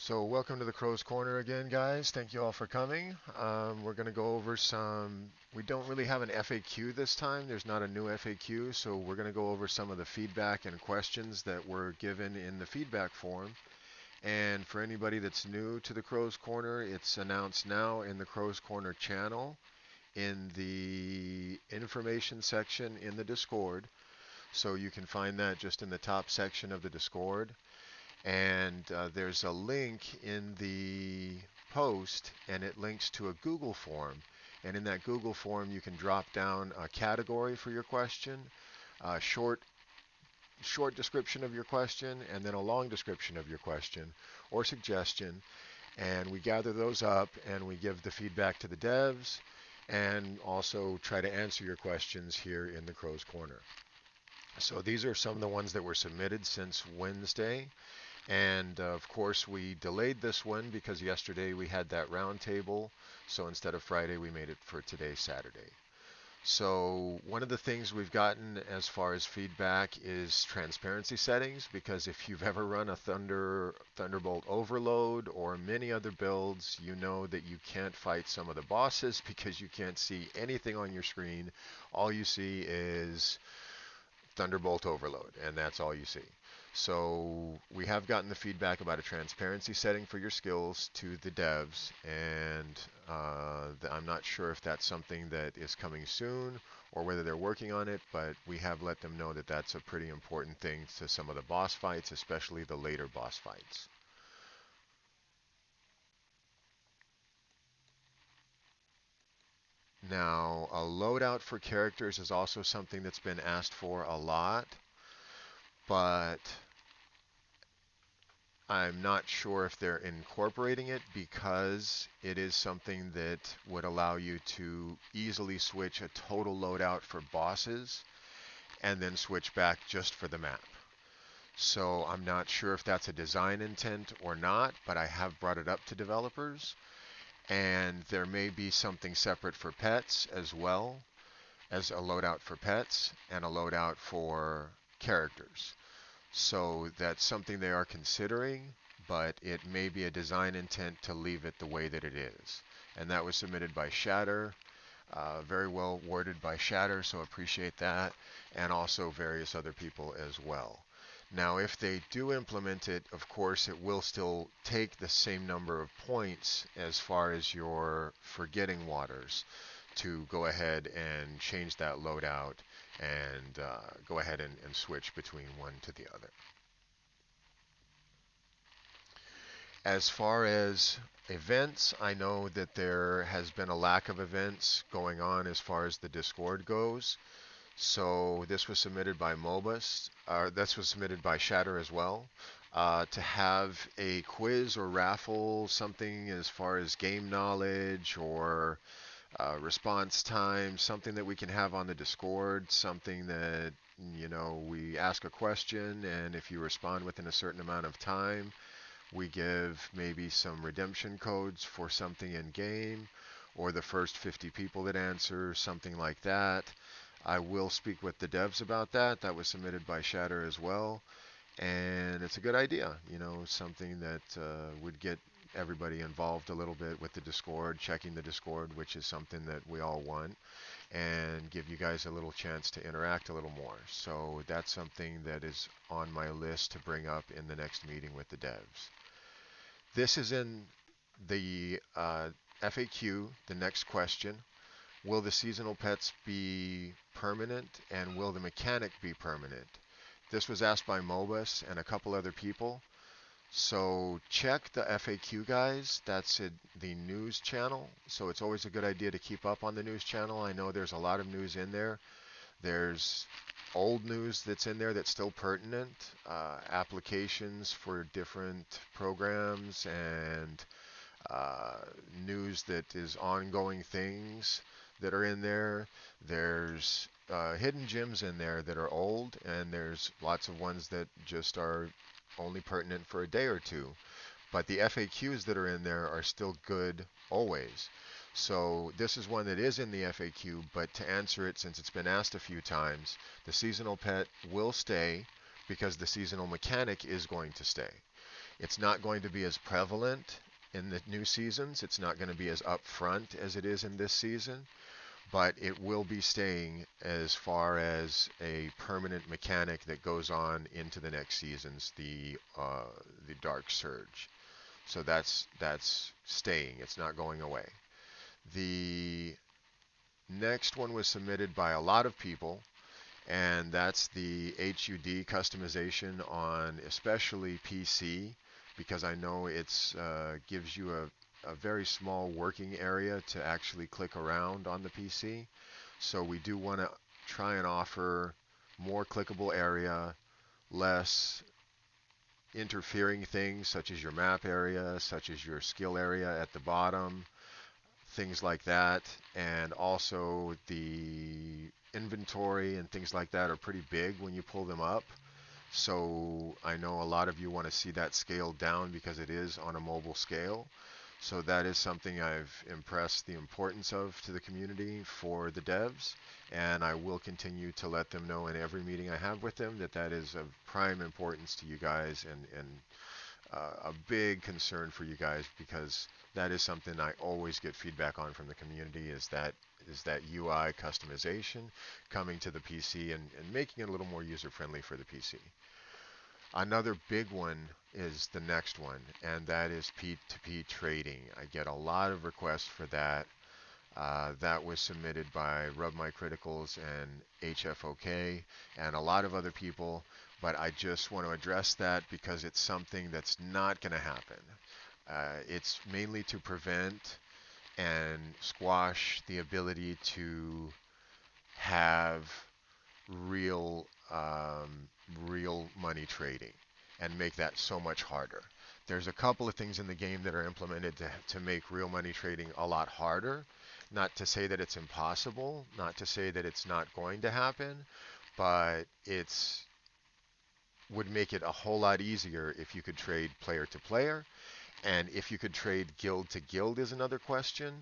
So welcome to the Crow's Corner again, guys. Thank you all for coming. We're going to go over some, we don't really have an FAQ this time. There's not a new FAQ, so we're going to go over some of the feedback and questions that were given in the feedback form. And for anybody that's new to the Crow's Corner, it's announced now in the Crow's Corner channel in the information section in the Discord. So you can find that just in the top section of the Discord. And there's a link in the post, and it links to a Google form. And in that Google form, you can drop down a category for your question, a short description of your question, and then a long description of your question or suggestion. And we gather those up and we give the feedback to the devs and also try to answer your questions here in the Crow's Corner. So these are some of the ones that were submitted since Wednesday. And of course, we delayed this one because yesterday we had that roundtable. So instead of Friday, we made it for today, Saturday. So one of the things we've gotten as far as feedback is transparency settings, because if you've ever run a Thunderbolt Overload or many other builds, you know that you can't fight some of the bosses because you can't see anything on your screen. All you see is Thunderbolt Overload, and that's all you see. So we have gotten the feedback about a transparency setting for your skills to the devs, and I'm not sure if that's something that is coming soon or whether they're working on it, but we have let them know that that's a pretty important thing to some of the boss fights, especially the later boss fights. Now, a loadout for characters is also something that's been asked for a lot, but I'm not sure if they're incorporating it because it is something that would allow you to easily switch a total loadout for bosses and then switch back just for the map. So I'm not sure if that's a design intent or not, but I have brought it up to developers. And there may be something separate for pets as well, as a loadout for pets and a loadout for characters. So that's something they are considering, but it may be a design intent to leave it the way that it is. And that was submitted by Shatter, very well worded by Shatter, so appreciate that, and also various other people as well. Now, if they do implement it, of course, it will still take the same number of points as far as your Forgetting Waters to go ahead and change that loadout and go ahead and switch between one to the other. As far as events, I know that there has been a lack of events going on as far as the Discord goes. So this was submitted by Mobus, this was submitted by Shatter as well. To have a quiz or raffle, something as far as game knowledge or response time, something that we can have on the Discord, something that, we ask a question, and if you respond within a certain amount of time, we give maybe some redemption codes for something in game, or the first 50 people that answer, something like that. I will speak with the devs about that. That was submitted by Shatter as well. And it's a good idea, something that would get everybody involved a little bit with the Discord, checking the Discord, which is something that we all want, and give you guys a little chance to interact a little more. So that's something that is on my list to bring up in the next meeting with the devs. This is in the FAQ, the next question. Will the seasonal pets be permanent, and will the mechanic be permanent? This was asked by Mobus and a couple other people. So check the FAQ, guys. That's the news channel. So it's always a good idea to keep up on the news channel. I know there's a lot of news in there. There's old news that's in there that's still pertinent, applications for different programs, and news that is ongoing things that are in there. There's hidden gems in there that are old, and there's lots of ones that just are only pertinent for a day or two. But the FAQs that are in there are still good always. So this is one that is in the FAQ, but to answer it, since it's been asked a few times, the seasonal pet will stay because the seasonal mechanic is going to stay. It's not going to be as prevalent in the new seasons. It's not going to be as upfront as it is in this season, but it will be staying as far as a permanent mechanic that goes on into the next seasons, the Dark Surge. So that's staying. It's not going away. The next one was submitted by a lot of people, and that's the HUD customization on especially PC, because I know it's gives you a very small working area to actually click around on the PC. So we do want to try and offer more clickable area, less interfering things such as your map area, such as your skill area at the bottom, things like that. And also the inventory and things like that are pretty big when you pull them up. So I know a lot of you want to see that scaled down because it is on a mobile scale. So that is something I've impressed the importance of to the community for the devs, and I will continue to let them know in every meeting I have with them that that is of prime importance to you guys, and a big concern for you guys, because that is something I always get feedback on from the community, is that UI customization coming to the PC and making it a little more user friendly for the PC. Another big one is the next one, and that is P2P trading. I get a lot of requests for that. That was submitted by Rub My Criticals and HFOK and a lot of other people, but I just want to address that because it's something that's not going to happen. It's mainly to prevent and squash the ability to have real real money trading and make that so much harder. There's a couple of things in the game that are implemented to make real money trading a lot harder. Not to say that it's impossible, not to say that it's not going to happen, but it's would make it a whole lot easier if you could trade player to player. And if you could trade guild to guild is another question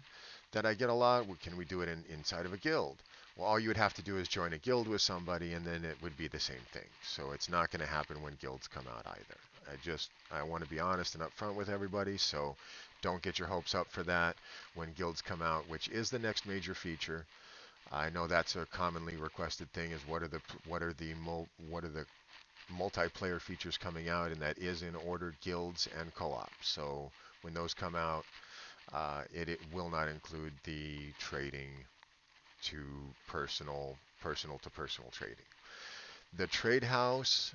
that I get a lot. Can we do it inside of a guild? Well, all you would have to do is join a guild with somebody, and then it would be the same thing. So it's not going to happen when guilds come out either. I want to be honest and upfront with everybody, so don't get your hopes up for that when guilds come out, which is the next major feature. I know that's a commonly requested thing, is what are the multiplayer features coming out, and that is in order guilds and co-op. So when those come out, it will not include the trading to personal to personal trading. The trade house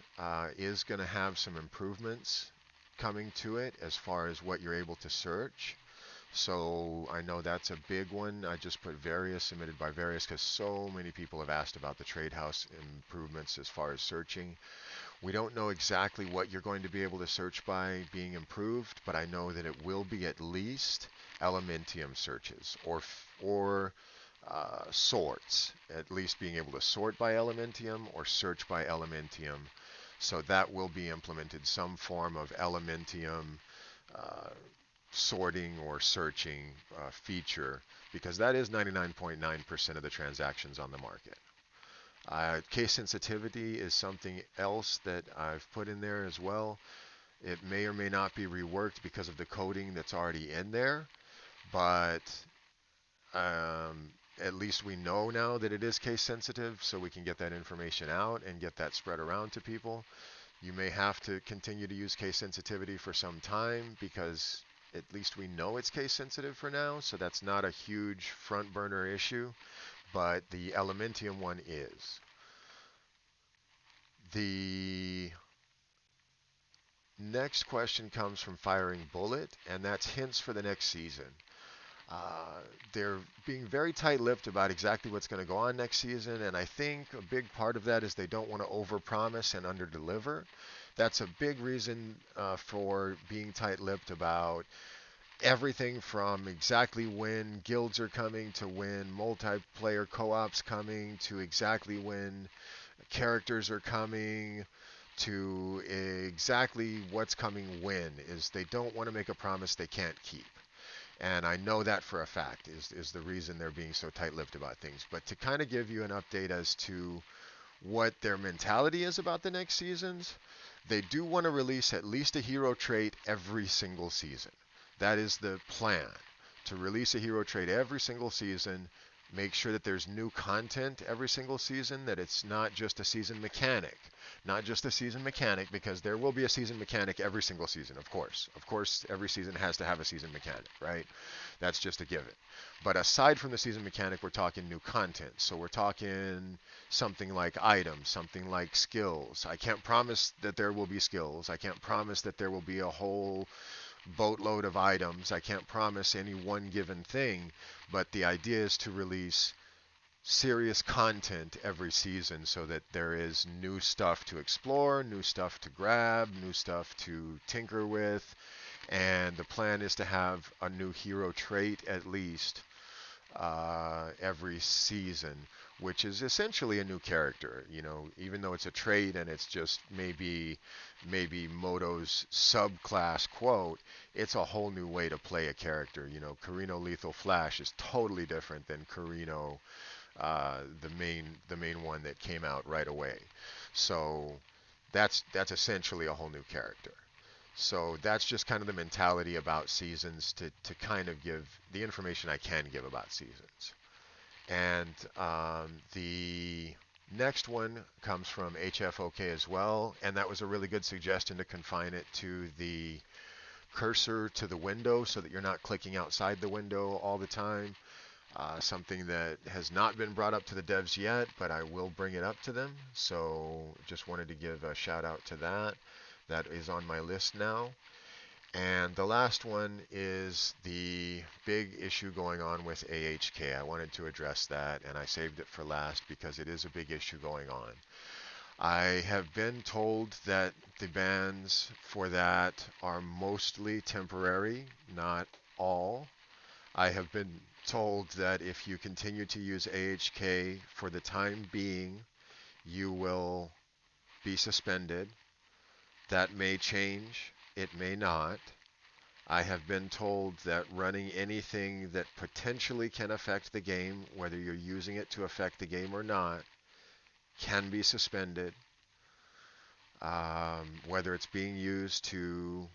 is going to have some improvements coming to it as far as what you're able to search. So I know that's a big one. I just put various, submitted by various, because so many people have asked about the trade house improvements as far as searching. We don't know exactly what you're going to be able to search by being improved, but I know that it will be at least Elementium searches or sorts, at least being able to sort by Elementium or search by Elementium. So that will be implemented, some form of Elementium uh, sorting or searching feature, because that is 99.9% of the transactions on the market. Case sensitivity is something else that I've put in there as well. It may or may not be reworked because of the coding that's already in there, but at least we know now that it is case sensitive, so we can get that information out and get that spread around to people. You may have to continue to use case sensitivity for some time, because at least we know it's case sensitive for now, so that's not a huge front burner issue, but the Elementium one is. The next question comes from Firing Bullet, and that's hints for the next season. They're being very tight-lipped about exactly what's going to go on next season, and I think a big part of that is they don't want to overpromise and underdeliver. That's a big reason for being tight-lipped about everything from exactly when guilds are coming, to when multiplayer co-ops coming, to exactly when characters are coming, to exactly what's coming when. Is they don't want to make a promise they can't keep. And I know that for a fact is the reason they're being so tight-lipped about things. But to kind of give you an update as to what their mentality is about the next seasons, They do want to release at least a hero trait every single season. That is the plan, to release a hero trait every single season. Make sure that there's new content every single season, that it's not just a season mechanic. Not just a season mechanic, because there will be a season mechanic every single season, of course. Of course, every season has to have a season mechanic, right? That's just a given. But aside from the season mechanic, we're talking new content. So we're talking something like items, something like skills. I can't promise that there will be skills. I can't promise that there will be a whole boatload of items. I can't promise any one given thing, but the idea is to release serious content every season so that there is new stuff to explore, new stuff to grab, new stuff to tinker with, and the plan is to have a new hero trait at least every season, which is essentially a new character. You know, even though it's a trait and it's just maybe Moto's subclass quote, it's a whole new way to play a character. You know, Carino Lethal Flash is totally different than Carino, the main one that came out right away. So that's essentially a whole new character. So that's just kind of the mentality about seasons, to kind of give the information I can give about seasons. And the next one comes from HFOK as well, and that was a really good suggestion to confine it to the cursor to the window so that you're not clicking outside the window all the time. Something that has not been brought up to the devs yet, but I will bring it up to them. So just wanted to give a shout out to that. That is on my list now. And the last one is the big issue going on with AHK. I wanted to address that, and I saved it for last because it is a big issue going on. I have been told that the bans for that are mostly temporary, not all. I have been told that if you continue to use AHK for the time being, you will be suspended. That may change, it may not. I have been told that running anything that potentially can affect the game, whether you're using it to affect the game or not, can be suspended. Whether it's being used to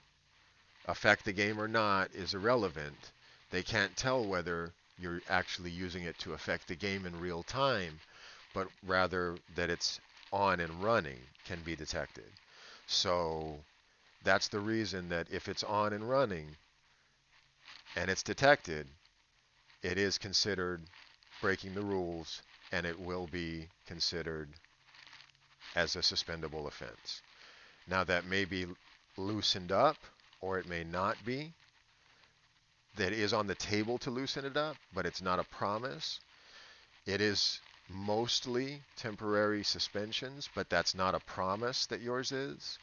affect the game or not is irrelevant. They can't tell whether you're actually using it to affect the game in real time, but rather that it's on and running can be detected. So that's the reason that if it's on and running and it's detected, it is considered breaking the rules and it will be considered as a suspendable offense. Now that may be loosened up or it may not be. That is on the table to loosen it up, but it's not a promise. It is mostly temporary suspensions, but that's not a promise that yours is.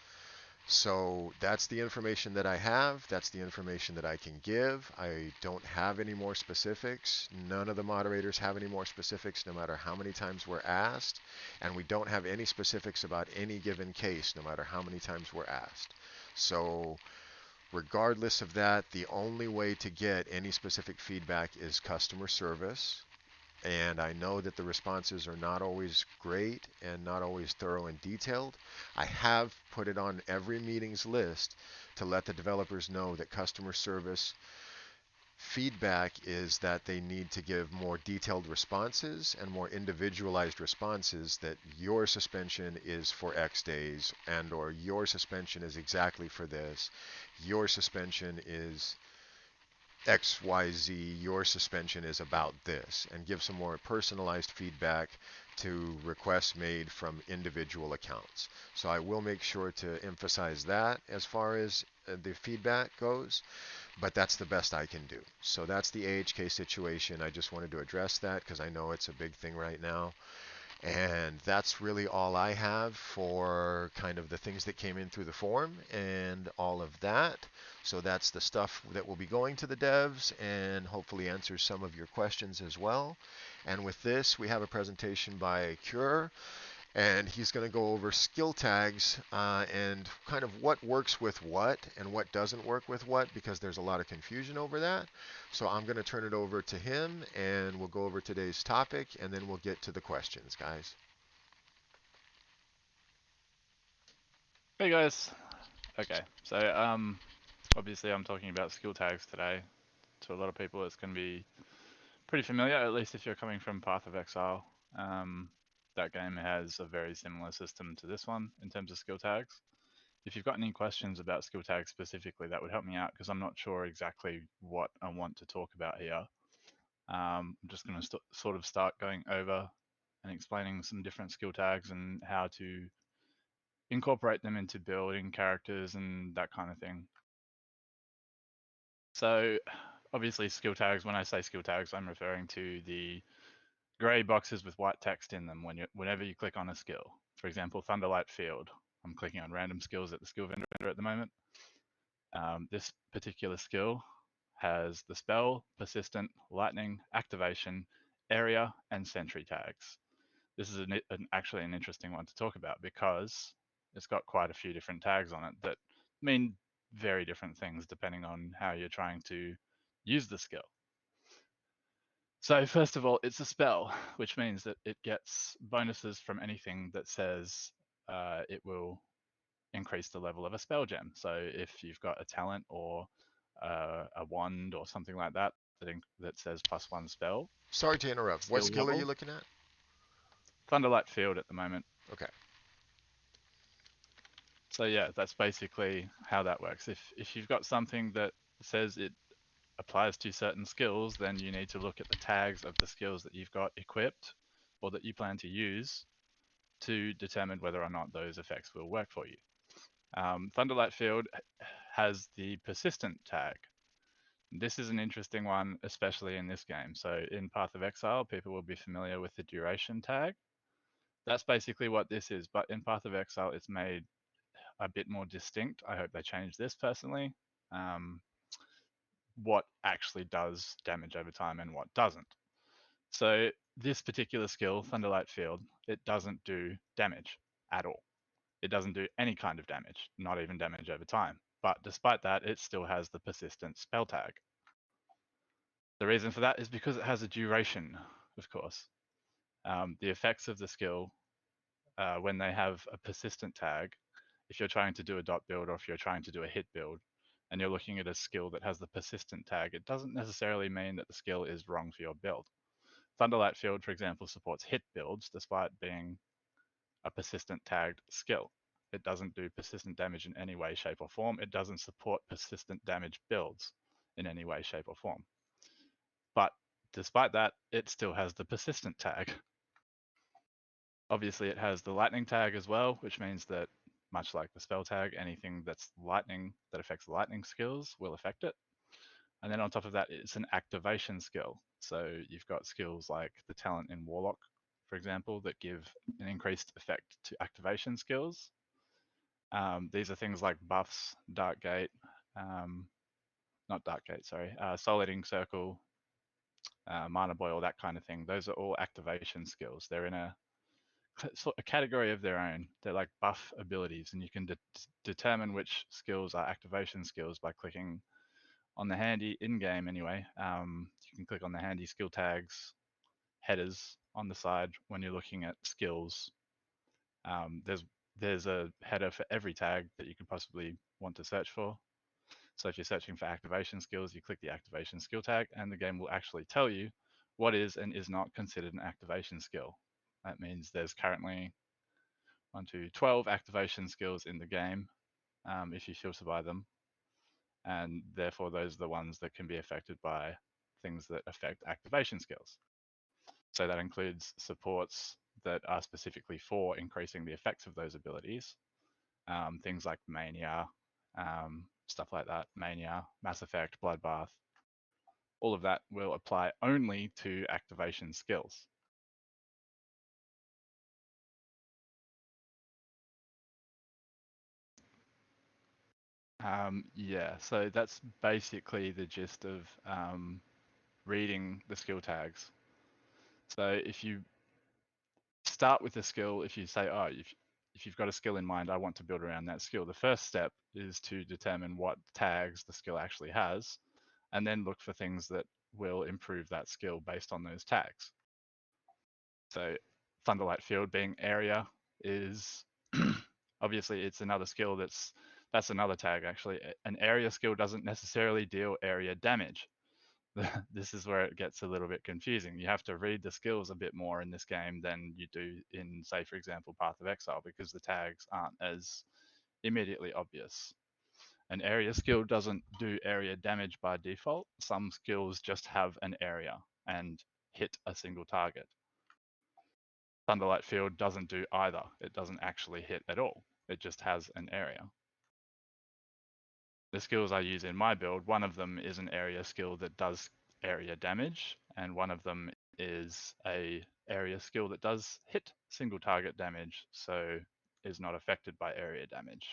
So that's the information that I have. That's the information that I can give. I don't have any more specifics. None of the moderators have any more specifics, no matter how many times we're asked. And we don't have any specifics about any given case, no matter how many times we're asked. So regardless of that, the only way to get any specific feedback is customer service. And I know that the responses are not always great and not always thorough and detailed. I have put it on every meeting's list to let the developers know that customer service feedback is that they need to give more detailed responses and more individualized responses, that your suspension is for X days and or your suspension is exactly for this. Your suspension is XYZ, your suspension is about this, and give some more personalized feedback to requests made from individual accounts. So I will make sure to emphasize that as far as the feedback goes, but that's the best I can do. So that's the AHK situation. I just wanted to address that because I know it's a big thing right now. And that's really all I have for kind of the things that came in through the forum and all of that. So that's the stuff that will be going to the devs and hopefully answers some of your questions as well. And with this, we have a presentation by Curar, and he's going to go over skill tags and kind of what works with what and what doesn't work with what, because there's a lot of confusion over that. So I'm going to turn it over to him, and we'll go over today's topic, and then we'll get to the questions, guys. Hey guys. Okay, so obviously I'm talking about skill tags today. To a lot of people, it's going to be pretty familiar, at least if you're coming from Path of Exile. That game has a very similar system to this one in terms of skill tags. If you've got any questions about skill tags specifically, that would help me out because I'm not sure exactly what I want to talk about here. I'm just going to sort of start going over and explaining some different skill tags and how to incorporate them into building characters and that kind of thing. So obviously skill tags, when I say skill tags, I'm referring to the gray boxes with white text in them whenever you click on a skill. For example, Thunderlight Field. I'm clicking on random skills at the skill vendor at the moment. This particular skill has the spell, persistent, lightning, activation, area, and sentry tags. This is actually an interesting one to talk about because it's got quite a few different tags on it that mean very different things depending on how you're trying to use the skill. So first of all, it's a spell, which means that it gets bonuses from anything that says it will increase the level of a spell gem. So if you've got a talent or a wand or something like that that says +1 spell Sorry to interrupt. What skill skill are you level, looking at? Thunderlight Field at the moment. Okay. So yeah, that's basically how that works. If you've got something that says it applies to certain skills, then you need to look at the tags of the skills that you've got equipped or that you plan to use to determine whether or not those effects will work for you. Thunderlight Field has the persistent tag. This is an interesting one, especially in this game. So in Path of Exile, people will be familiar with the duration tag. That's basically what this is, but in Path of Exile, it's made a bit more distinct. I hope they change this personally. What actually does damage over time and what doesn't. So this particular skill, Thunderlight Field, it doesn't do damage at all. It doesn't do any kind of damage, not even damage over time. But despite that, it still has the persistent spell tag. The reason for that is because it has a duration, of course. The effects of the skill, when they have a persistent tag, if you're trying to do a dot build or if you're trying to do a hit build, and you're looking at a skill that has the persistent tag, it doesn't necessarily mean that the skill is wrong for your build. Thunderlight Field, for example, supports hit builds despite being a persistent tagged skill. It doesn't do persistent damage in any way, shape, or form. It doesn't support persistent damage builds in any way, shape, or form. But despite that, it still has the persistent tag. Obviously, it has the lightning tag as well, which means that much like the spell tag, anything that's lightning that affects lightning skills will affect it. And then on top of that, it's an activation skill. So you've got skills like the talent in Warlock, for example, that give an increased effect to activation skills. These are things like buffs, Dark Gate, not Dark Gate, sorry, Soul Eating Circle, Mana Boil, that kind of thing. Those are all activation skills. They're in a category of their own. They're like buff abilities, and you can determine which skills are activation skills by clicking on the handy in-game anyway. You can click on the handy skill tags headers on the side when you're looking at skills. There's a header for every tag that you could possibly want to search for. So if you're searching for activation skills, you click the activation skill tag, and the game will actually tell you what is and is not considered an activation skill. That means there's currently 12 activation skills in the game if you filter by them, and therefore those are the ones that can be affected by things that affect activation skills. So that includes supports that are specifically for increasing the effects of those abilities, things like Mania, stuff like that, Mania, Mass Effect, Bloodbath, all of that will apply only to activation skills. Yeah, so that's basically the gist of reading the skill tags. So if you start with a skill, if you say, oh, if you've got a skill in mind, I want to build around that skill, the first step is to determine what tags the skill actually has, and then look for things that will improve that skill based on those tags. So Thunderlight Field being area is Obviously, it's another skill that's another tag actually. An area skill doesn't necessarily deal area damage. This is where it gets a little bit confusing. You have to read the skills a bit more in this game than you do in, say, for example, Path of Exile, because the tags aren't as immediately obvious. An area skill doesn't do area damage by default. Some skills just have an area and hit a single target. Thunderlight Field doesn't do either. It doesn't actually hit at all. It just has an area. The skills I use in my build, one of them is an area skill that does area damage, and one of them is a area skill that does hit single target damage, so is not affected by area damage.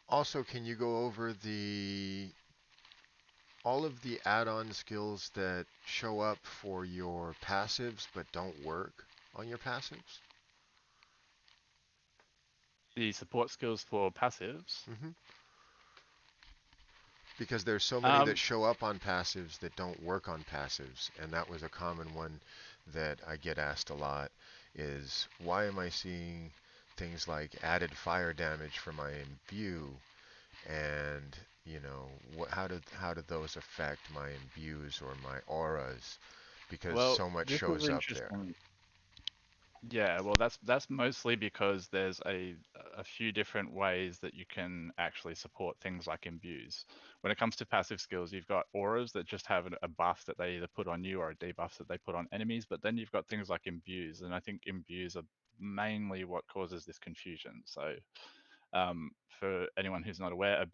Also, can you go over all of the add-on skills that show up for your passives but don't work on your passives? The support skills for passives. hmm Because there's so many that Um, show up on passives that don't work on passives, and that was a common one that I get asked a lot is why am I seeing things like added fire damage for my imbue, and how did those affect my imbues or my auras, because well, so much this is shows up there. interesting. Yeah, well, that's mostly because there's a few different ways that you can actually support things like imbues. When it comes to passive skills, you've got auras that just have a buff that they either put on you or a debuff that they put on enemies, but then you've got things like imbues, and I think imbues are mainly what causes this confusion. So, for anyone who's not aware,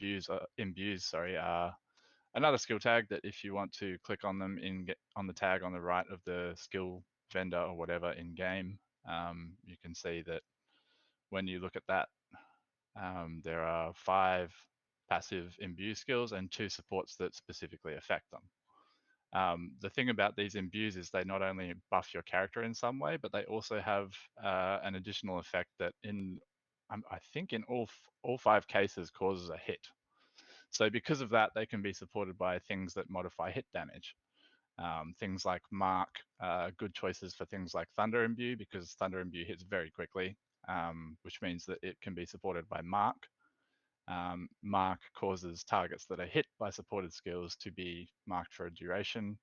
imbues, sorry, are another skill tag that if you want to click on them on the tag on the right of the skill vendor or whatever in game, you can see that when you look at that, there are 5 passive imbue skills and 2 supports that specifically affect them. The thing about these imbues is they not only buff your character in some way, but they also have an additional effect that I think in all 5 cases causes a hit. So because of that, they can be supported by things that modify hit damage. Things like Mark, good choices for things like Thunder Imbue, because Thunder Imbue hits very quickly, which means that it can be supported by Mark. Mark causes targets that are hit by supported skills to be marked for a duration,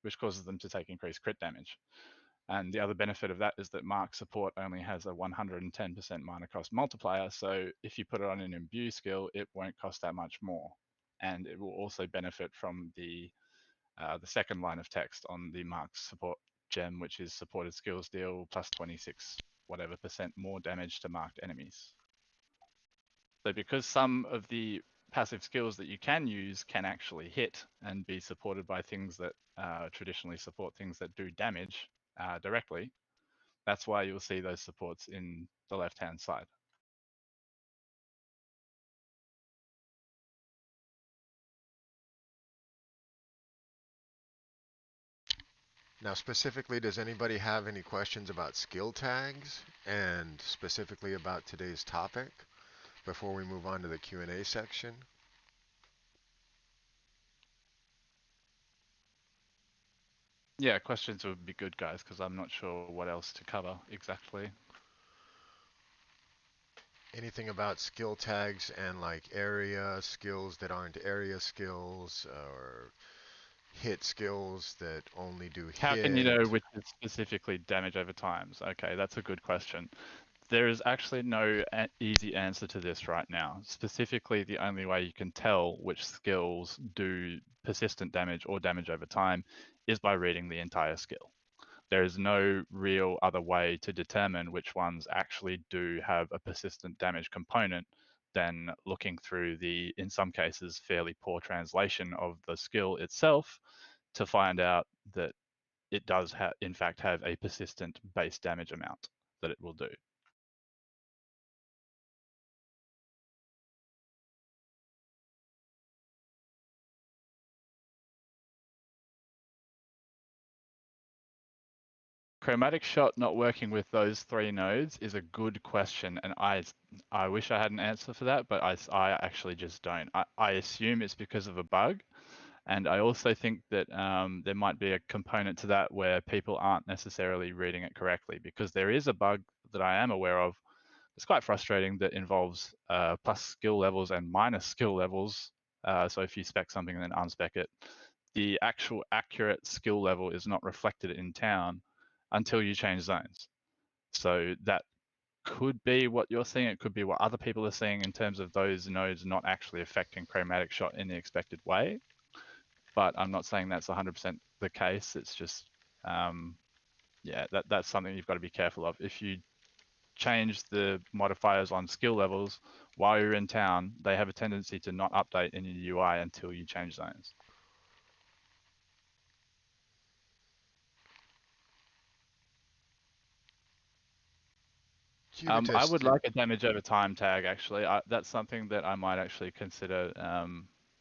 which causes them to take increased crit damage. And the other benefit of that is that Mark support only has a 110% mana cost multiplier, so if you put it on an imbue skill, it won't cost that much more. And it will also benefit from the second line of text on the Mark support gem, which is supported skills deal plus 26 whatever percent more damage to marked enemies. So because some of the passive skills that you can use can actually hit and be supported by things that traditionally support things that do damage directly, that's why you'll see those supports in the left-hand side. Now, specifically, does anybody have any questions about skill tags and specifically about today's topic before we move on to the Q&A section? Yeah, questions would be good, guys, because I'm not sure what else to cover exactly. Anything about skill tags and like area skills that aren't area skills, or hit skills that only do How can you know hit? which is specifically damage over times? Okay, that's a good question. There is actually no easy answer to this right now. Specifically, the only way you can tell which skills do persistent damage or damage over time is by reading the entire skill. There is no real other way to determine which ones actually do have a persistent damage component than looking through the, in some cases, fairly poor translation of the skill itself to find out that it does in fact have a persistent base damage amount that it will do. Chromatic shot not working with those 3 nodes is a good question, and I wish I had an answer for that, but I actually just don't. I assume it's because of a bug, And I also think that there might be a component to that where people aren't necessarily reading it correctly, because there is a bug that I am aware of. It's quite frustrating, that involves plus skill levels and minus skill levels. So if you spec something and then unspec it, the actual accurate skill level is not reflected in town until you change zones. So that could be what you're seeing. It could be what other people are seeing in terms of those nodes not actually affecting chromatic shot in the expected way. But I'm not saying that's 100% the case. It's just, yeah, that's something you've got to be careful of. If you change the modifiers on skill levels while you're in town, they have a tendency to not update in your UI until you change zones. I Cubitus would did. like a damage over time tag, actually. That's something that I might actually consider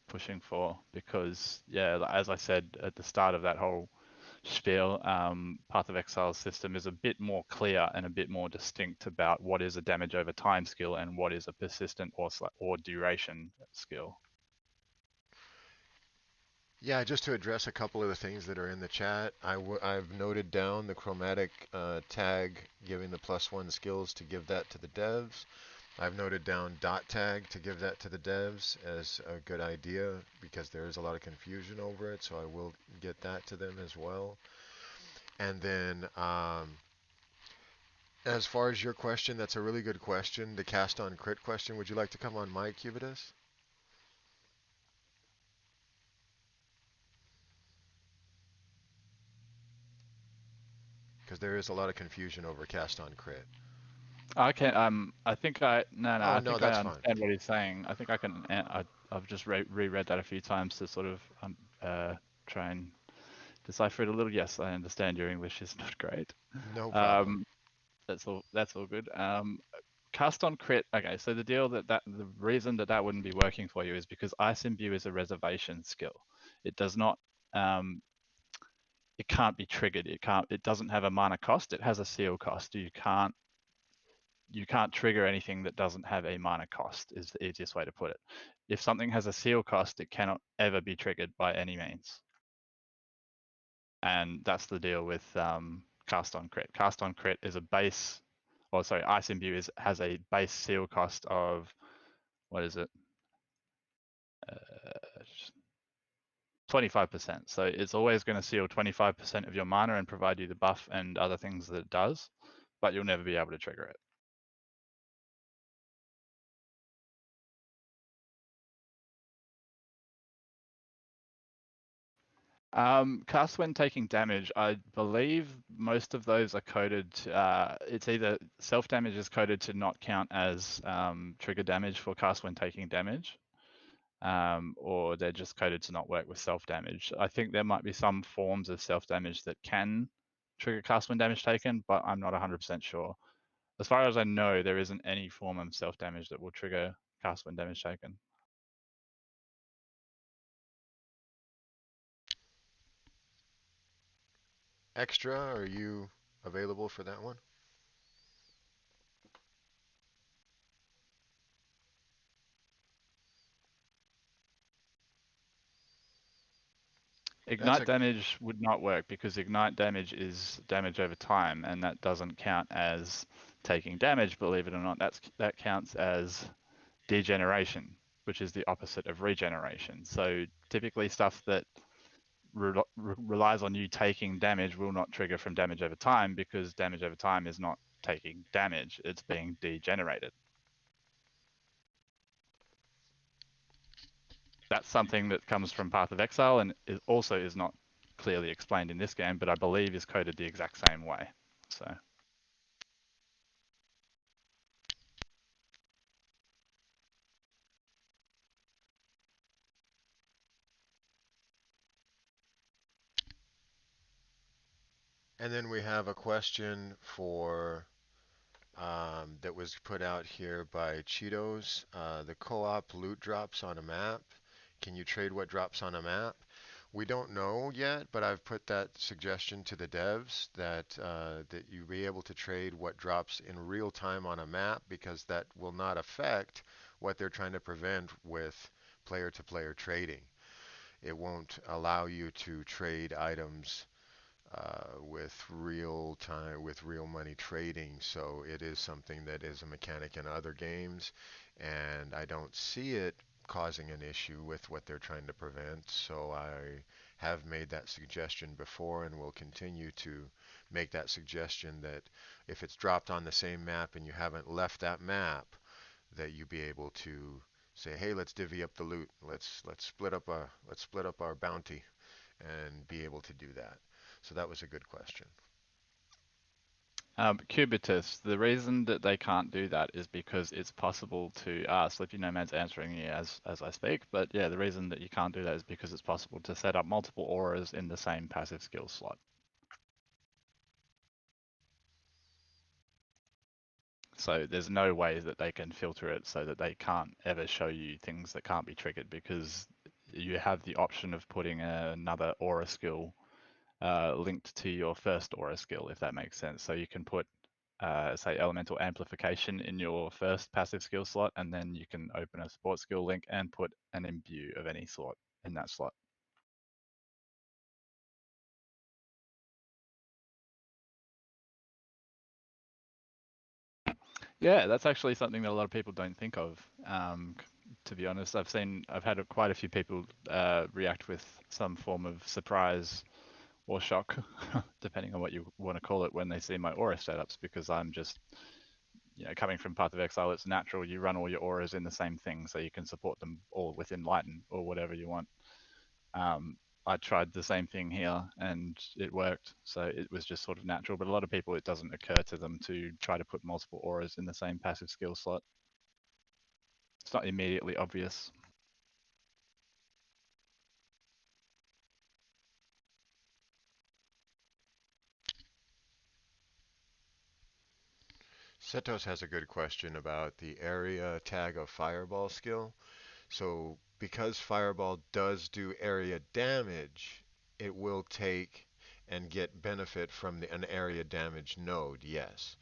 pushing for, because, yeah, as I said at the start of that whole spiel, Path of Exile's system is a bit more clear and a bit more distinct about what is a damage over time skill and what is a persistent or duration skill. Yeah, just to address a couple of the things that are in the chat, I've noted down the chromatic tag giving the +1 skills to give that to the devs. I've noted down dot tag to give that to the devs as a good idea because there is a lot of confusion over it, so I will get that to them as well. And then as far as your question, that's a really good question. The cast on crit question. Would you like to come on mic, Cubitus? Because there is a lot of confusion over cast on crit. I can I think I no no Oh I no, think I that's fine. understand what he's saying. I think I can I've just reread that a few times to sort of try and decipher it a little. Yes, I understand your English is not great. No problem. Um, that's all good. Cast on crit. Okay, so the deal that the reason that wouldn't be working for you is because Ice Imbue is a reservation skill. It does not it can't be triggered. It doesn't have a mana cost. It has a seal cost. You can't trigger anything that doesn't have a mana cost, is the easiest way to put it. If something has a seal cost, it cannot ever be triggered by any means. And that's the deal with cast on crit. Cast on crit is a base, or sorry, Ice Imbue has a base seal cost of, what is it? 25%. So it's always going to seal 25% of your mana and provide you the buff and other things that it does, but you'll never be able to trigger it. Cast when taking damage, I believe most of those are coded. It's either self damage is coded to not count as trigger damage for cast when taking damage, or they're just coded to not work with self damage. I think there might be some forms of self damage that can trigger cast when damage taken, but I'm not 100% sure. As far as I know, there isn't any form of self damage that will trigger cast when damage taken. Extra, are you available for that one? That's Ignite a damage would not work because ignite damage is damage over time, and that doesn't count as taking damage, believe it or not. That counts as degeneration, which is the opposite of regeneration. So typically stuff that relies on you taking damage will not trigger from damage over time, because damage over time is not taking damage, it's being degenerated. That's something that comes from Path of Exile and also is not clearly explained in this game, but I believe is coded the exact same way. So And then we have a question for that was put out here by Cheetos. The co-op loot drops on a map. Can you trade what drops on a map? We don't know yet, but I've put that suggestion to the devs that you be able to trade what drops in real time on a map, because that will not affect what they're trying to prevent with player-to-player trading. it won't allow you to trade items with real money trading. So it is something that is a mechanic in other games, and I don't see it causing an issue with what they're trying to prevent. So I have made that suggestion before and will continue to make that suggestion that if it's dropped on the same map and you haven't left that map, that you be able to say, hey, let's divvy up the loot. Let's split up our bounty and be able to do that. So that was a good question. Cubitus, the reason that they can't do that is because it's possible to, Sleepy Nomad's answering you as I speak, but yeah, the reason that you can't do that is because it's possible to set up multiple auras in the same passive skill slot. So there's no way that they can filter it so that they can't ever show you things that can't be triggered, because you have the option of putting another aura skill linked to your first aura skill, if that makes sense. So you can put, say, elemental amplification in your first passive skill slot, and then you can open a support skill link and put an imbue of any sort in that slot. Yeah, that's actually something that a lot of people don't think of. To be honest, I've had quite a few people react with some form of surprise or shock, depending on what you want to call it, when they see my aura setups, because I'm just, coming from Path of Exile, it's natural. You run all your auras in the same thing, so you can support them all with Enlighten or whatever you want. I tried the same thing here and it worked, so it was just sort of natural. But a lot of people, it doesn't occur to them to try to put multiple auras in the same passive skill slot. It's not immediately obvious. Setos has a good question about the area tag of Fireball skill. So because Fireball does do area damage, it will take and get benefit from an area damage node, yes.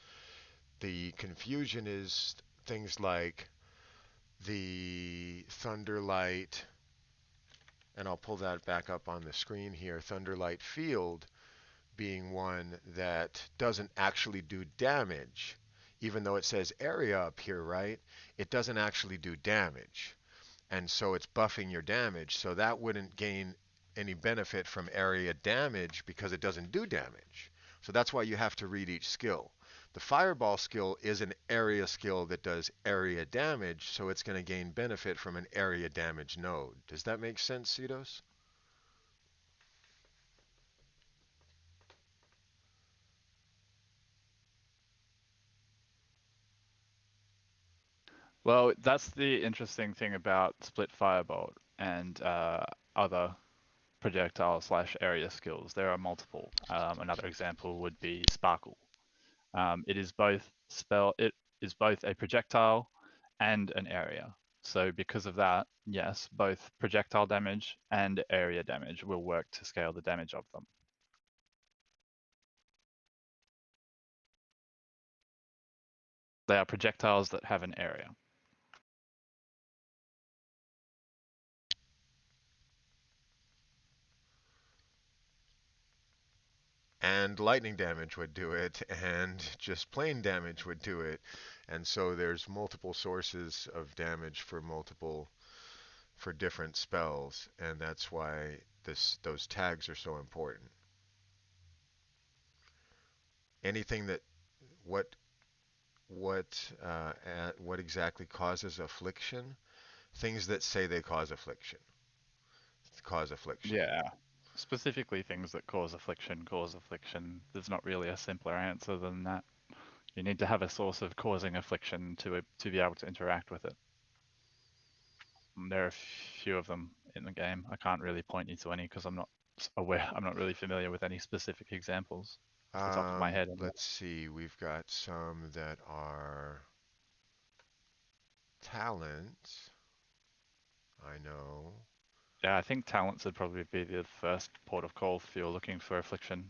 The confusion is things like the Thunderlight, and I'll pull that back up on the screen here, Thunderlight Field being one that doesn't actually do damage. Even though it says area up here, right? It doesn't actually do damage. And so it's buffing your damage. So that wouldn't gain any benefit from area damage because it doesn't do damage. So that's why you have to read each skill. The Fireball skill is an area skill that does area damage, so it's going to gain benefit from an area damage node. Does that make sense, Cedos? Well, that's the interesting thing about Split Firebolt and other projectile slash area skills. There are multiple. Another example would be Sparkle. It is both a projectile and an area. So because of that, yes, both projectile damage and area damage will work to scale the damage of them. They are projectiles that have an area. And lightning damage would do it, and just plain damage would do it. And so there's multiple sources of damage for different spells, and that's why those tags are so important. Anything that what what exactly causes affliction? Things that say they cause affliction. Yeah. Specifically things that cause affliction cause affliction. There's not really a simpler answer than that. You need to have a source of causing affliction to be able to interact with it. And there are a few of them in the game. I can't really point you to any because I'm not aware. I'm not really familiar with any specific examples off the top of my head. Anyway. Let's see. We've got some that are talents. I know. Yeah, I think talents would probably be the first port of call if you're looking for affliction.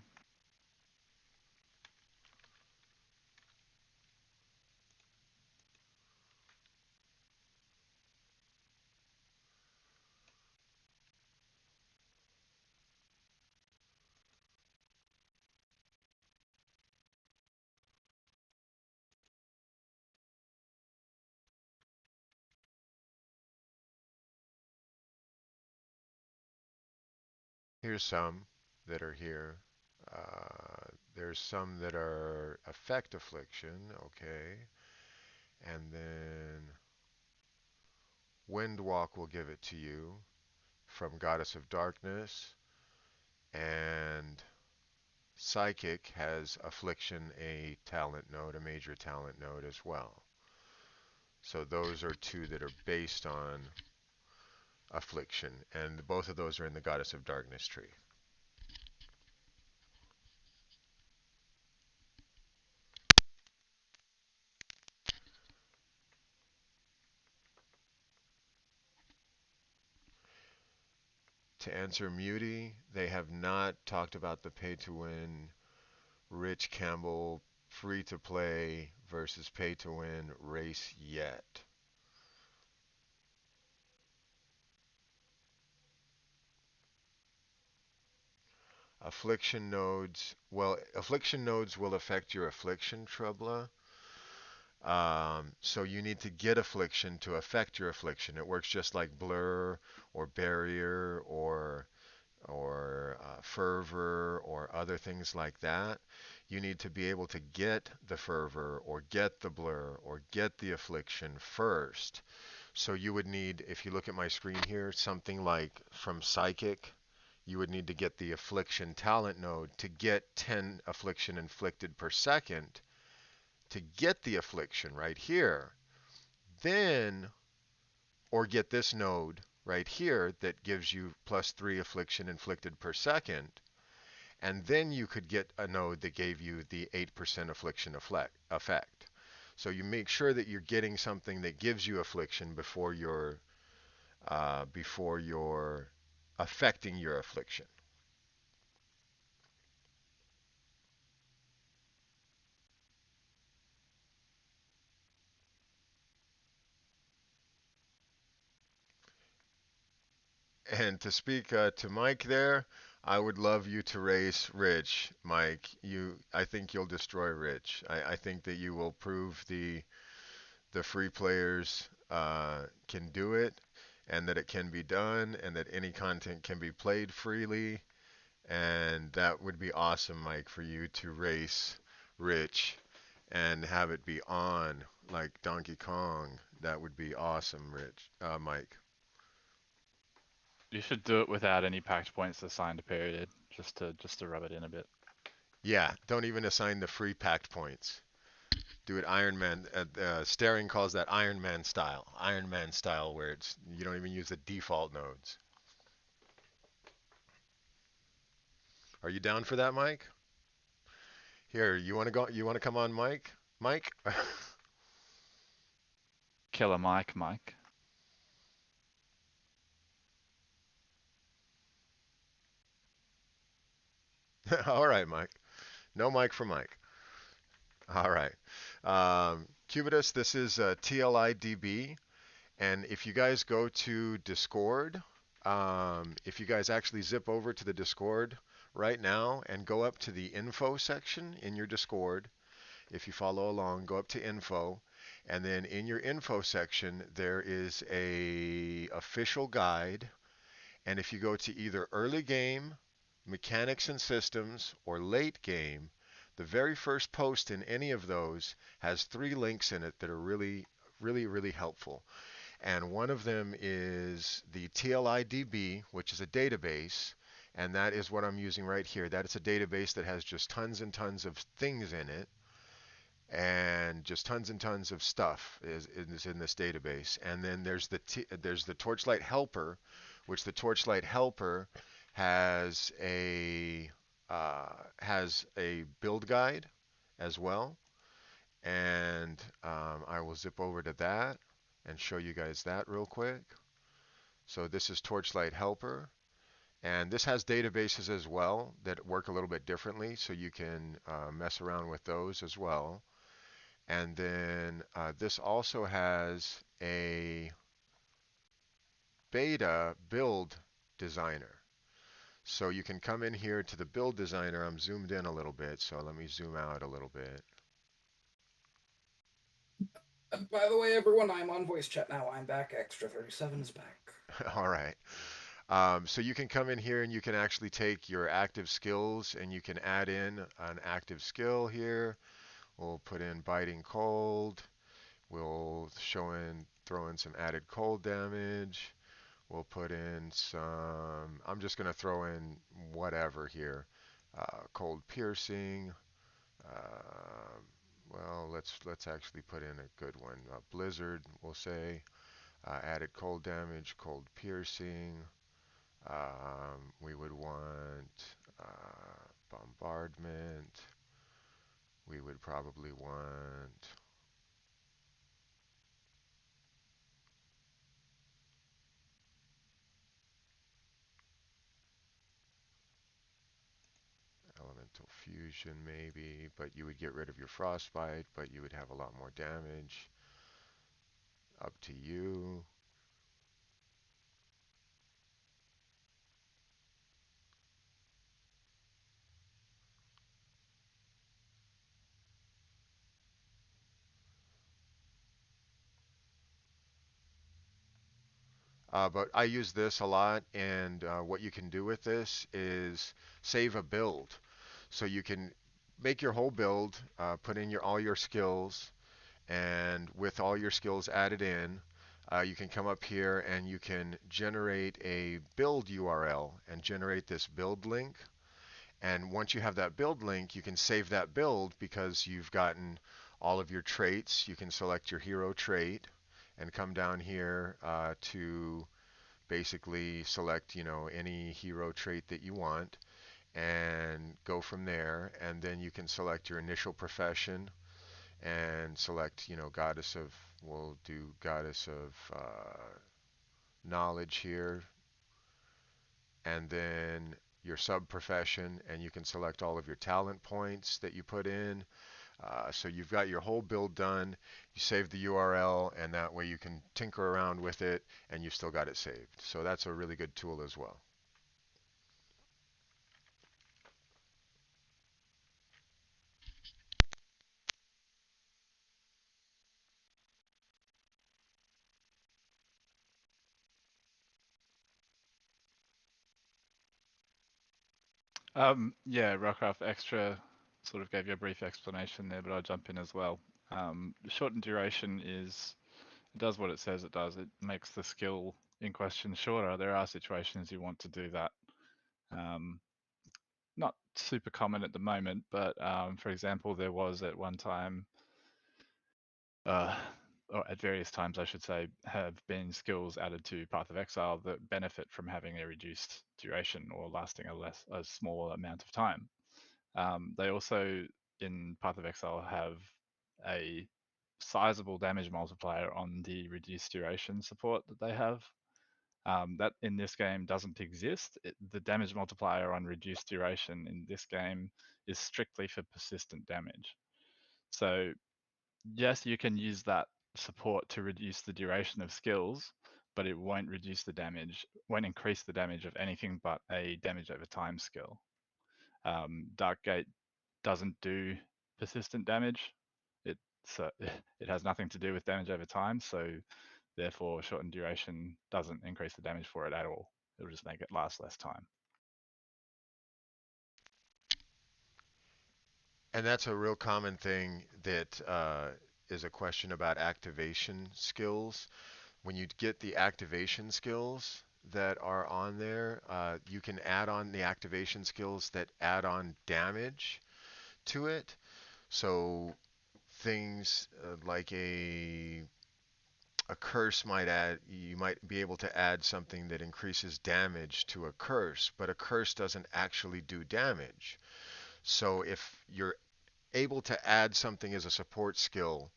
Here's some that are here. There's some that are affect affliction, okay. And then Windwalk will give it to you from Goddess of Darkness. And Psychic has Affliction, a talent node, a major talent node as well. So those are two that are based on Affliction, and both of those are in the Goddess of Darkness tree. To answer Muty, they have not talked about the pay to win Rich Campbell free to play versus pay to win race yet. Affliction nodes will affect your affliction, Trebla. So you need to get affliction to affect your affliction. It works just like blur or barrier or fervor or other things like that. You need to be able to get the fervor or get the blur or get the affliction first. So you would need, if you look at my screen here, something like from Psychic, you would need to get the affliction talent node to get 10 affliction inflicted per second to get the affliction right here. Then, or get this node right here that gives you plus 3 affliction inflicted per second. And then you could get a node that gave you the 8% affliction effect. So you make sure that you're getting something that gives you affliction before you're affecting your affliction. And to speak to Mike there, I would love you to race Rich, Mike. I think you'll destroy Rich. I think that you will prove the free players can do it, and that it can be done, and that any content can be played freely. And that would be awesome, Mike, for you to race Rich and have it be on like Donkey Kong. That would be awesome, Mike. You should do it without any packed points assigned, period, just to rub it in a bit. Yeah, don't even assign the free packed points. Do it Iron Man. Staring calls that Iron Man style. Iron Man style, where it's you don't even use the default nodes. Are you down for that, Mike? Here, you want to go? You want to come on, Mike? Mike? Killer Mike. All right, Mike. No Mike for Mike. All right. Cubitus, this is TLIDB. And if you guys go to Discord, if you guys actually zip over to the Discord right now and go up to the info section in your Discord, if you follow along, go up to info, and then in your info section there is a official guide. And if you go to either early game, mechanics and systems, or late game, the very first post in any of those has 3 links in it that are really helpful. And one of them is the TLIDB, which is a database, and that is what I'm using right here. That is a database that has just tons and tons of things in it, and just tons and tons of stuff is in this database. And then there's the Torchlight helper, which the Torchlight helper has a has a build guide as well. And I will zip over to that and show you guys that real quick. So this is Torchlight helper. And this has databases as well that work a little bit differently, so you can mess around with those as well. And then this also has a beta build designer. So you can come in here to the build designer. I'm zoomed in a little bit, so let me zoom out a little bit. By the way, everyone, I'm on voice chat now. I'm back. Extra 37 is back. All right. So you can come in here and you can actually take your active skills and you can add in an active skill here. We'll put in biting cold. We'll throw in some added cold damage. We'll put in some, I'm just going to throw in whatever here. Cold piercing. Uh, well, let's actually put in a good one. Blizzard, we'll say. Added cold damage, cold piercing. We would want bombardment. We would probably want elemental fusion maybe, but you would get rid of your frostbite, but you would have a lot more damage. Up to you. But I use this a lot, and what you can do with this is save a build. So you can make your whole build, put in all your skills, and with all your skills added in, you can come up here and you can generate a build URL and generate this build link. And once you have that build link, you can save that build because you've gotten all of your traits. You can select your hero trait and come down here to basically select, any hero trait that you want and go from there. And then you can select your initial profession and select, goddess of, we'll do goddess of knowledge here, and then your sub profession, and you can select all of your talent points that you put in. So you've got your whole build done. You save the URL, and that way you can tinker around with it, and you've still got it saved. So that's a really good tool as well. Yeah, Rockcraft Extra sort of gave you a brief explanation there, but I'll jump in as well. Shortened duration it does what it says it does. It makes the skill in question shorter. There are situations you want to do that. Um, Not super common at the moment, but for example, there was at one time, or at various times, I should say, have been skills added to Path of Exile that benefit from having a reduced duration or lasting a small amount of time. They also, in Path of Exile, have a sizable damage multiplier on the reduced duration support that they have. That in this game doesn't exist. The damage multiplier on reduced duration in this game is strictly for persistent damage. So yes, you can use that support to reduce the duration of skills, but it won't won't increase the damage of anything but a damage over time skill. Dark Gate doesn't do persistent damage. It has nothing to do with damage over time, so therefore shortened duration doesn't increase the damage for it at all. It'll just make it last less time. And that's a real common thing that is a question about activation skills. When you get the activation skills that are on there, you can add on the activation skills that add on damage to it. So things like a curse might add, you might be able to add something that increases damage to a curse, but a curse doesn't actually do damage. So if you're able to add something as a support skill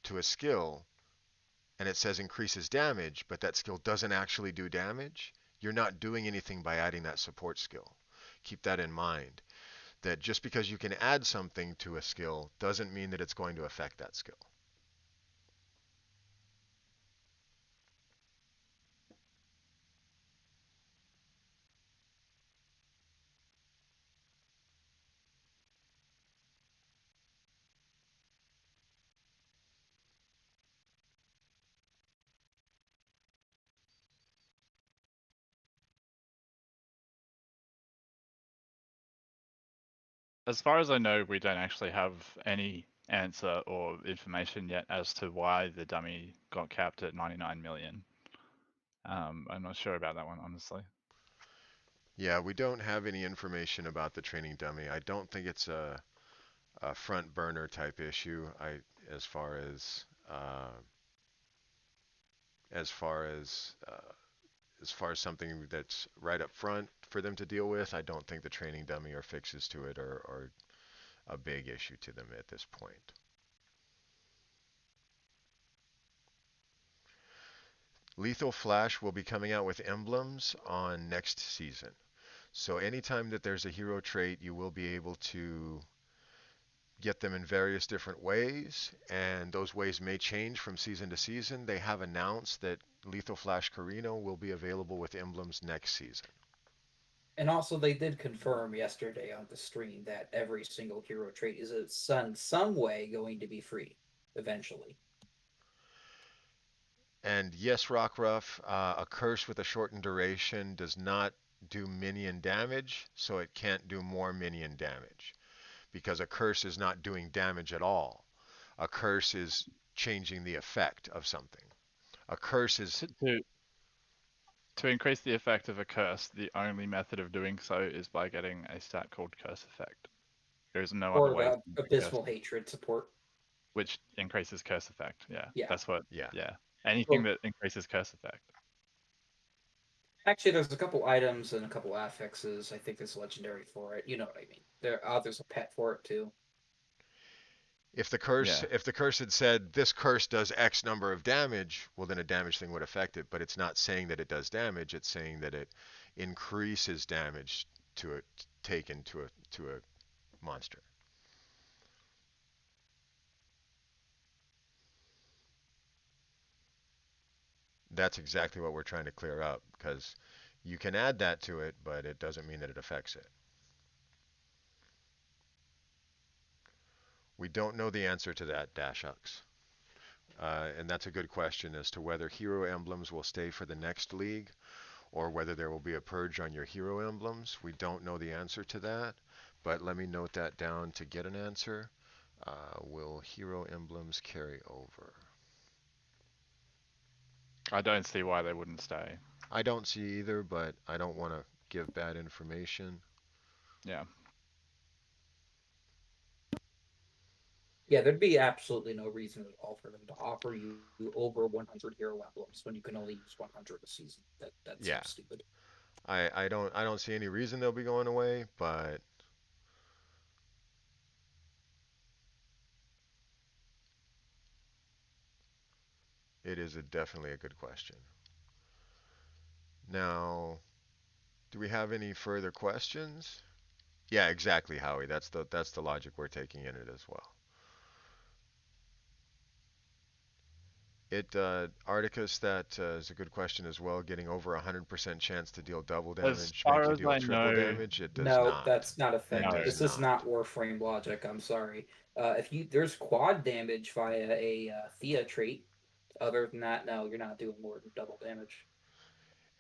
to a skill and it says increases damage, but that skill doesn't actually do damage, you're not doing anything by adding that support skill. Keep that in mind. That just because you can add something to a skill doesn't mean that it's going to affect that skill. as far as I know, we don't actually have any answer or information yet as to why the dummy got capped at 99 million. I'm not sure about that one, honestly. Yeah, we don't have any information about the training dummy. I don't think it's a front burner type issue. As far as as far as as far as something that's right up front for them to deal with, I don't think the training dummy or fixes to it are a big issue to them at this point. Lethal Flash will be coming out with emblems on next season. So anytime that there's a hero trait, you will be able to get them in various different ways, and those ways may change from season to season. They have announced that Lethal Flash Carino will be available with emblems next season. And also, they did confirm yesterday on the stream that every single hero trait is in some way going to be free eventually. And yes, Rockruff, a curse with a shortened duration does not do minion damage, so it can't do more minion damage because a curse is not doing damage at all. A curse is changing the effect of something. A curse is, To increase the effect of a curse, the only method of doing so is by getting a stat called Curse Effect. There is no other Or way to the increase curse, abysmal hatred support. which increases Curse Effect. Yeah, Yeah. that's what. yeah. Yeah, anything Well, that increases Curse Effect. actually, there's a couple items and a couple affixes. I think there's legendary for it. You know what I mean. There's a pet for it too. Yeah. If the curse had said this curse does X number of damage, well then a damage thing would affect it, but it's not saying that it does damage, it's saying that it increases damage to a taken to a monster. That's exactly what we're trying to clear up because you can add that to it, but it doesn't mean that it affects it. We don't know the answer to that, Dashux. And that's a good question as to whether hero emblems will stay for the next league or whether there will be a purge on your hero emblems. We don't know the answer to that, but let me note that down to get an answer. Will hero emblems carry over? I don't see why they wouldn't stay. I don't see either, but I don't want to give bad information. Yeah. Yeah, there'd be absolutely no reason at all for them to offer you over 100 hero emblems when you can only use 100 a season. That Yeah, seems stupid. I don't see any reason they'll be going away, but it is definitely a good question. Now, do we have any further questions? Yeah, exactly, Howie. That's the logic we're taking in it as well. Articus, that is a good question as well. Getting over 100% chance to deal double As damage make far you as deal I triple know, damage? It does No, not. that's not a It thing. no. does This is not. not Warframe logic. I'm sorry. If you there's quad damage via a Thea trait. Other than that, no, you're not doing more than double damage.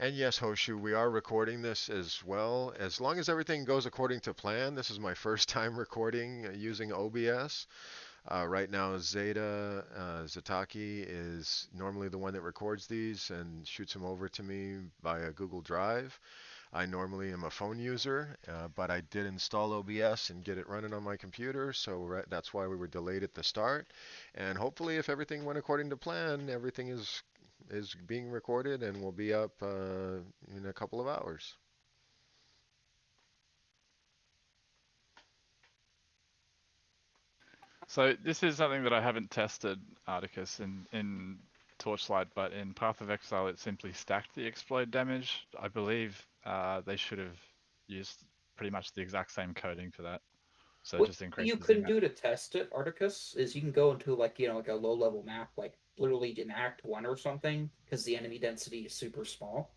And yes, Hoshu, we are recording this as well. As long as everything goes according to plan, this is my first time recording using OBS. Right now, Zataki is normally the one that records these and shoots them over to me via Google Drive. I normally am a phone user, but I did install OBS and get it running on my computer, so that's why we were delayed at the start. And hopefully, if everything went according to plan, everything is being recorded and will be up in a couple of hours. So this is something that I haven't tested, Articus, in Torchlight, but in Path of Exile it simply stacked the explode damage. I believe they should have used pretty much the exact same coding for that. So it What just you increases the can amount. do to test it, Articus, is you can go into like a low level map, like literally in Act One or something, because the enemy density is super small,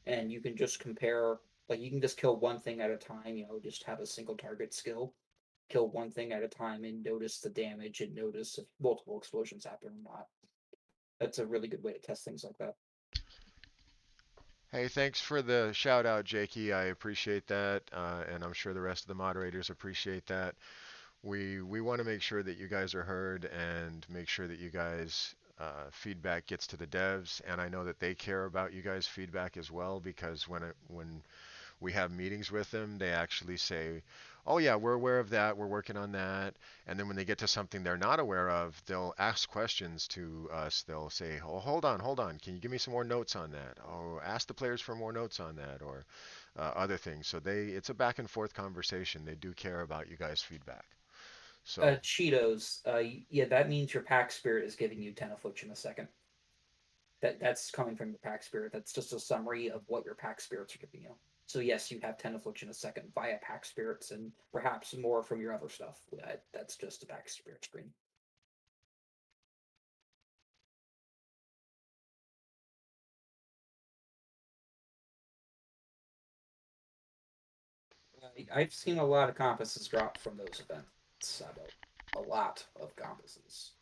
and you can just compare. Like you can just kill one thing at a time. Just have a single target skill, kill one thing at a time, and notice the damage and notice if multiple explosions happen or not. That's a really good way to test things like that. Hey, thanks for the shout out, Jakey. I appreciate that, and I'm sure the rest of the moderators appreciate that. We want to make sure that you guys are heard and make sure that you guys feedback gets to the devs, and I know that they care about you guys' feedback as well because when we have meetings with them, they actually say, "Oh yeah, we're aware of that. We're working on that." And then when they get to something they're not aware of, they'll ask questions to us. They'll say, "Oh, hold on. Can you give me some more notes on that?" Oh, ask the players for more notes on that, or other things. So it's a back and forth conversation. They do care about you guys' feedback. So, Cheetos. Yeah, that means your pack spirit is giving you 10 affliction a second. That's coming from your pack spirit. That's just a summary of what your pack spirits are giving you. So yes, you have 10 affliction a second via pack spirits, and perhaps more from your other stuff. That's just a pack spirit screen. I've seen a lot of compasses drop from those events. A lot of compasses.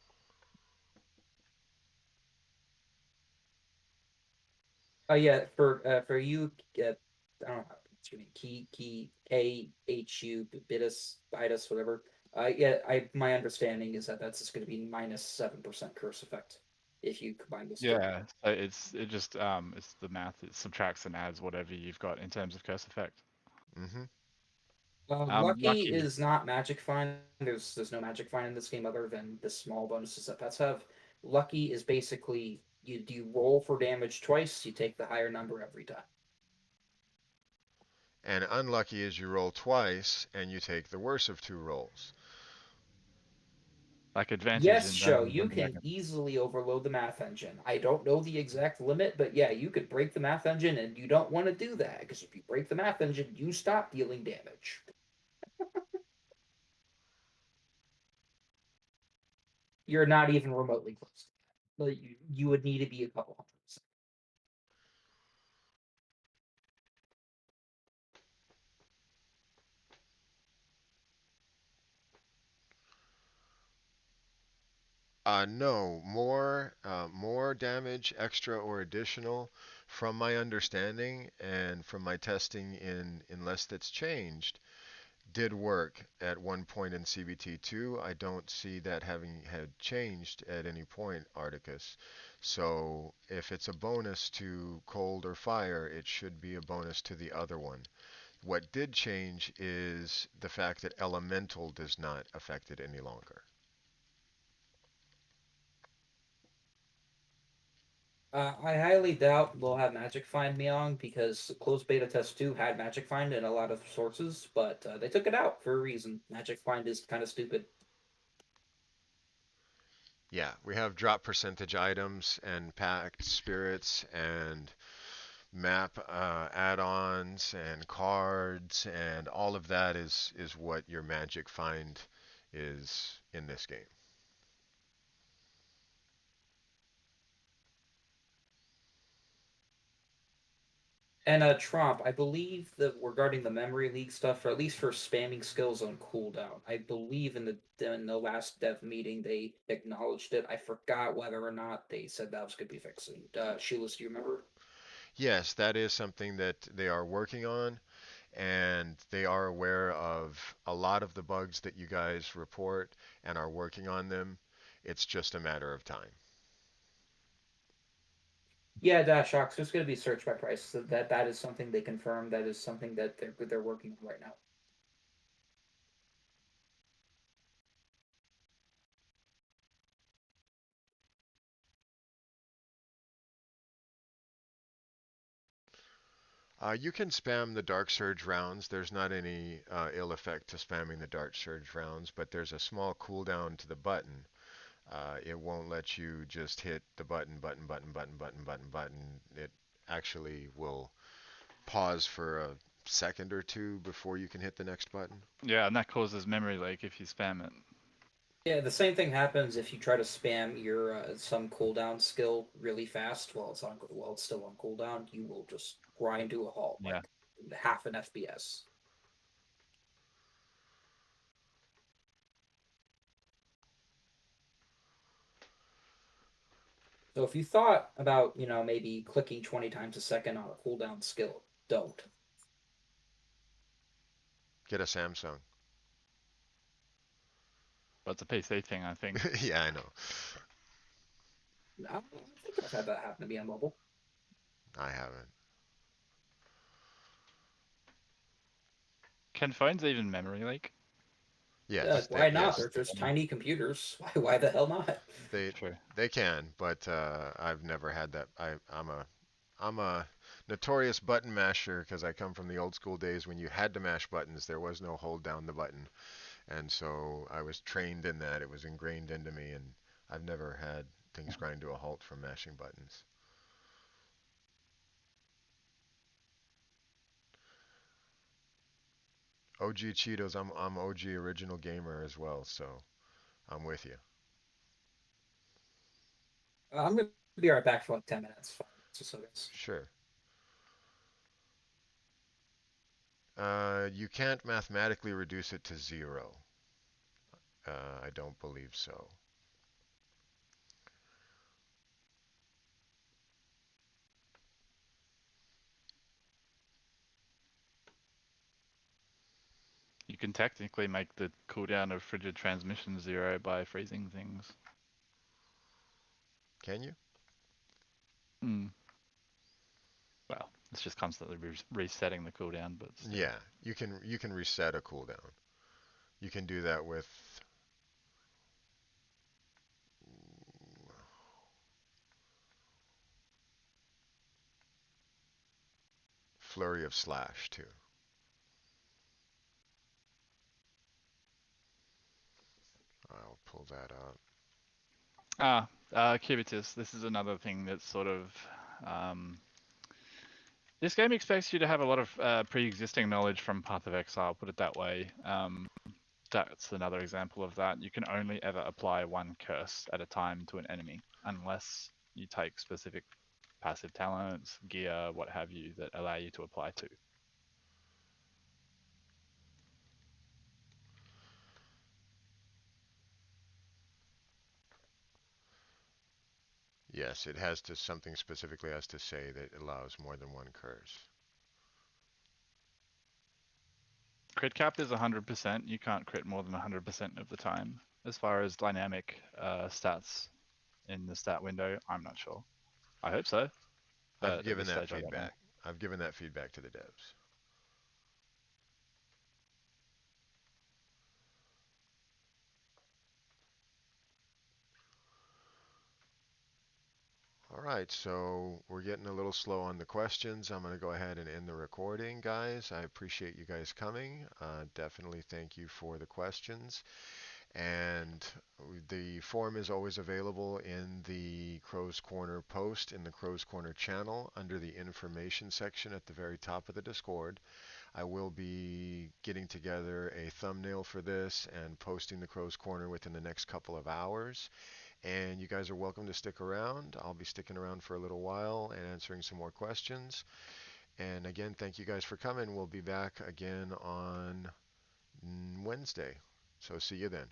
Yeah, for you, I don't know what's your name, Khu Bitus, whatever. Yeah, I my understanding is that that's just going to be -7% curse effect if you combine those two. Yeah, so it just it's the math. It subtracts and adds whatever you've got in terms of curse effect. hmm Lucky Lucky. is not magic find. There's no magic find in this game other than the small bonuses that pets have. Lucky is basically you roll for damage twice. You take the higher number every time. and unlucky is you roll twice and you take the worst of two rolls. Like advantage Yes, in show, Dungeons you and can Dragons. easily overload the math engine. I don't know the exact limit, but yeah, you could break the math engine, and you don't want to do that because if you break the math engine, you stop dealing damage. You're not even remotely close to that. Like, you would need to be a couple hundred. No, more damage, extra or additional, from my understanding and from my testing in Unless That's Changed, did work at one point in CBT2. I don't see that having had changed at any point, Articus. So if it's a bonus to cold or fire, it should be a bonus to the other one. What did change is the fact that elemental does not affect it any longer. I highly doubt they'll have Magic Find Meowing because closed beta test 2 had Magic Find in a lot of sources, but they took it out for a reason. Magic Find is kind of stupid. Yeah, we have drop percentage items and packed spirits and map add-ons and cards, and all of that is what your magic find is in this game. And Trump, I believe that regarding the memory leak stuff, or at least for spamming skills on cooldown, I believe in the last dev meeting they acknowledged it. I forgot whether or not they said that was going to be fixed. Sheilas, do you remember? Yes, that is something that they are working on, and they are aware of a lot of the bugs that you guys report and are working on them. It's just a matter of time. Yeah, Dash Shocks. There's going to be search by price. So that is something they confirmed. That is something that they're working on right now. You can spam the Dark Surge rounds. There's not any ill effect to spamming the Dark Surge rounds, but there's a small cooldown to the button. It won't let you just hit the button. It actually will pause for a second or two before you can hit the next button. Yeah, and that causes memory leak if you spam it. Yeah, the same thing happens if you try to spam your some cooldown skill really fast while it's still on cooldown. You will just grind to a halt Yeah. like half an FPS. So if you thought about, maybe clicking 20 times a second on a cooldown skill, don't. Get a Samsung. But it's a PC thing, I think. Yeah, I know. I think I've had that happen to me on mobile. I haven't. Can phones even memory leak? Yes, Why not? yes, They're just tiny computers. Why the hell not? they True. they can, but I've never had that. I'm a notorious button masher because I come from the old school days when you had to mash buttons. There was no hold down the button, and so I was trained in that. It was ingrained into me, and I've never had things grind to a halt from mashing buttons. OG Cheetos, I'm OG original gamer as well, so I'm with you. I'm gonna be right back for like 10 minutes. 5 minutes or so, guys. Sure. You can't mathematically reduce it to zero. I don't believe so. You can technically make the cooldown of frigid transmission 0 by freezing things. Can you? Hmm. Well, it's just constantly resetting the cooldown, but still. Yeah, you can reset a cooldown. You can do that with Flurry of Slash too. I'll pull that up. Cubitus. This is another thing that's sort of. Um, this game expects you to have a lot of pre-existing knowledge from Path of Exile, put it that way. That's another example of that. You can only ever apply one curse at a time to an enemy, unless you take specific passive talents, gear, what have you, that allow you to apply to. Yes, it has to something specifically has to say that it allows more than one curse. Crit cap is 100%. You can't crit more than 100% of the time. As far as dynamic stats in the stat window, I'm not sure. I hope so, I've but at given this that stage, I don't know. feedback. I've given that feedback to the devs. All right, so we're getting a little slow on the questions. I'm going to go ahead and end the recording, guys. I appreciate you guys coming. Definitely thank you for the questions. And the form is always available in the Crow's Corner post in the Crow's Corner channel under the information section at the very top of the Discord. I will be getting together a thumbnail for this and posting the Crow's Corner within the next couple of hours. And you guys are welcome to stick around. I'll be sticking around for a little while and answering some more questions. And again, thank you guys for coming. We'll be back again on Wednesday. So see you then.